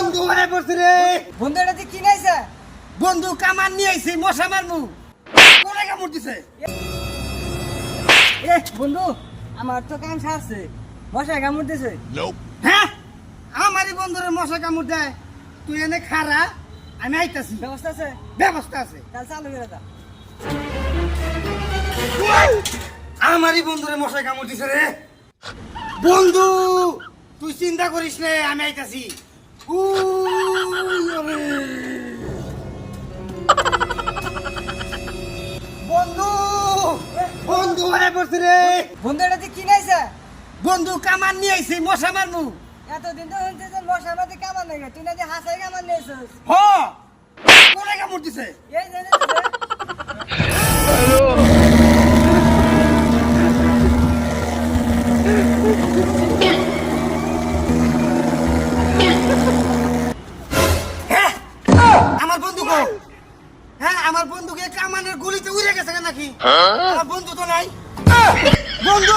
বন্ধু হয়ে পড়ছে রে। বন্ধু এটা তুই কি নাইছে? বন্ধু কামান নিয়ে আইছে মশা মারমু। কোনে কামড় দিছে? এ বন্ধু আমার তো কাম সারছে, মশায় কামড় দিছে। হ্যাঁ আমারই বন্ধুরে মশা কামড় দেয়। তুই এনে খারা, আমি আইতাছি। ব্যবস্থা আছে? ব্যবস্থা আছে। তাহলে চালু করে দা। আমারই বন্ধুরে মশা কামড় দিছে রে। বন্ধু তুই চিন্তা করিস নে, আমি আইতাছি। বন্ধু বন্ধু হয়ে পড়ছে রে। বন্ধু এটা তুই কি নাইছে? বন্ধু কামান নিয়ে আইছে মশা মারমু। এতদিন তো হচ্ছে যে মশার মধ্যে কামান নাই, তুই না যে হাসাই কামান নিয়েছিস। হ কোনে কামড় দিছে? এই যে যে- হ্যাঁ আমার বন্ধু কো? হ্যাঁ আমার বন্ধুকে কামানের গুলিতে উড়ে গেছে নাকি? আমার বন্ধু তো নাই। বন্ধু